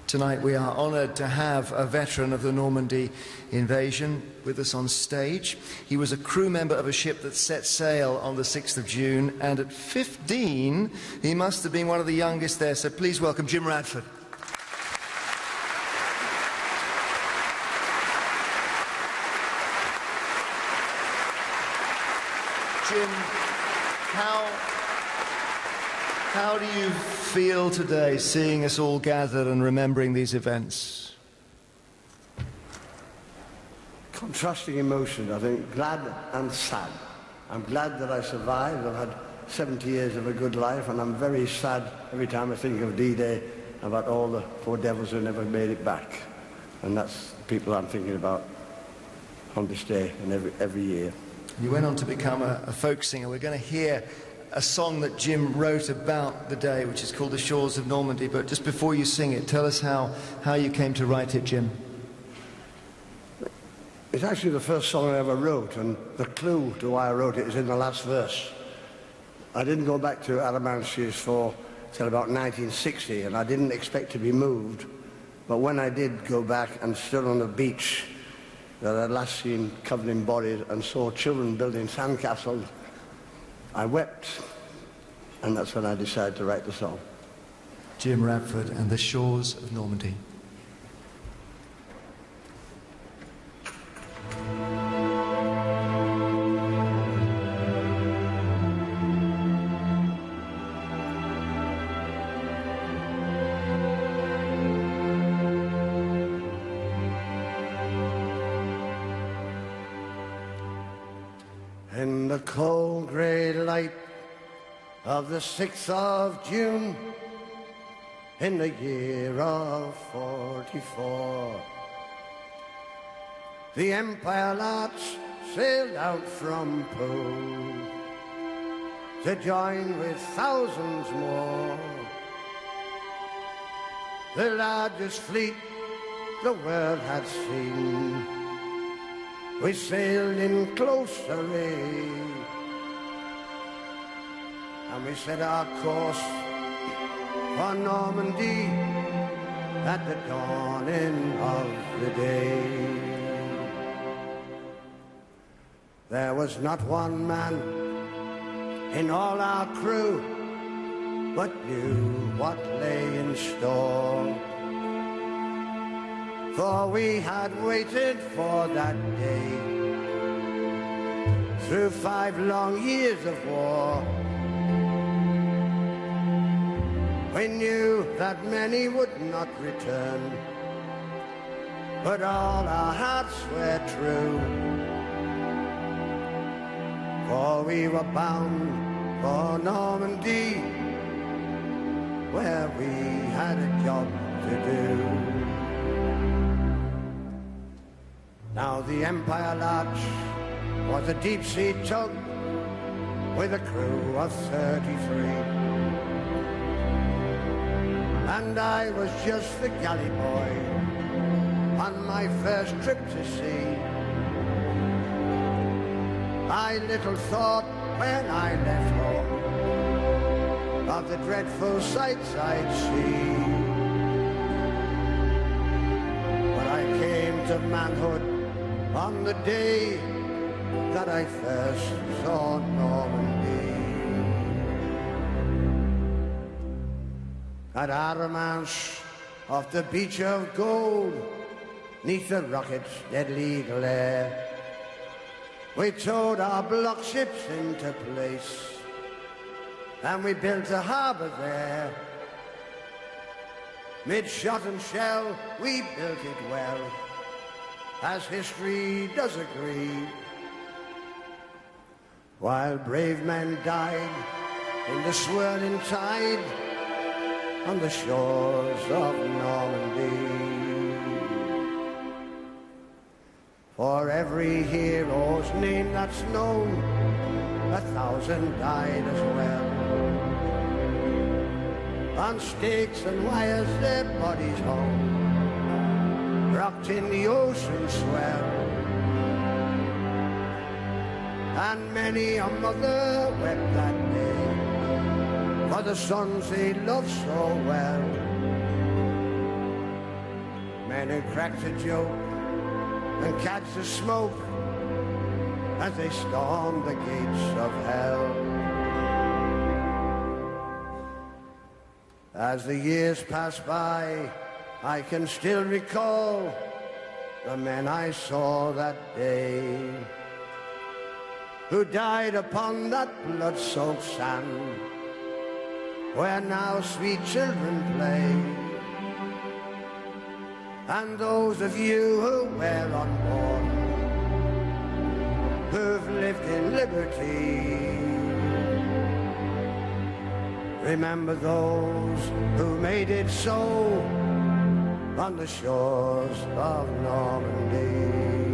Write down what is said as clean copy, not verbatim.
Tonight we are honoured to have a veteran of the Normandy invasion with us on stage. He was a crew member of a ship that set sail on the 6th of June, and at 15 he must have been one of the youngest there, so please welcome Jim Radford. Jim, how do you feel today, seeing us all gathered and remembering these events? Contrasting emotions, I think, glad and sad. I'm glad that I survived. I've had 70 years of a good life, and I'm very sad every time I think of D-Day about all the poor devils who never made it back. And that's the people I'm thinking about on this day and every year. You went on to become a folk singer. We're going to hear a song that Jim wrote about the day, which is called The Shores of Normandy. But just before you sing it, tell us how you came to write it, Jim. It's actually the first song I ever wrote, and the clue to why I wrote it is in the last verse. I didn't go back to Arromanches till about 1960, and I didn't expect to be moved. But when I did go back and stood on the beach that I'd last seen covered in bodies and saw children building sandcastles, I wept, and that's when I decided to write the song. Jim Radford and The Shores of Normandy. In the cold grey light of the 6th of June, in the year of 44, the Empire Larch sailed out from Poole to join with thousands more, the largest fleet the world had seen. We sailed in close array, and we set our course for Normandy at the dawning of the day. There was not one man in all our crew but knew what lay in store, for we had waited for that day through 5 long years of war. We knew that many would not return, but all our hearts were true, for we were bound for Normandy, where we had a job to do. Now the Empire Larch was a deep-sea tug with a crew of 33, and I was just the galley boy on my first trip to sea. I little thought when I left home of the dreadful sights I'd see, but I came to manhood on the day that I first saw Normandy. At Arromanches, off the beach of gold, 'neath the rocket's deadly glare, we towed our block ships into place, and we built a harbour there. Mid shot and shell, we built it well, as history does agree, while brave men died in the swirling tide on the shores of Normandy. For every hero's name that's known, 1,000 died as well. On stakes and wires their bodies hung, rocked in the ocean swell. And many a mother wept that day for the sons they loved so well. men who cracked a joke and catch the smoke as they stormed the gates of hell. As the years pass by, I can still recall the men I saw that day, who died upon that blood-soaked sand where now sweet children play. And those of you who were on board, who've lived in liberty, remember those who made it so on the shores of Normandy.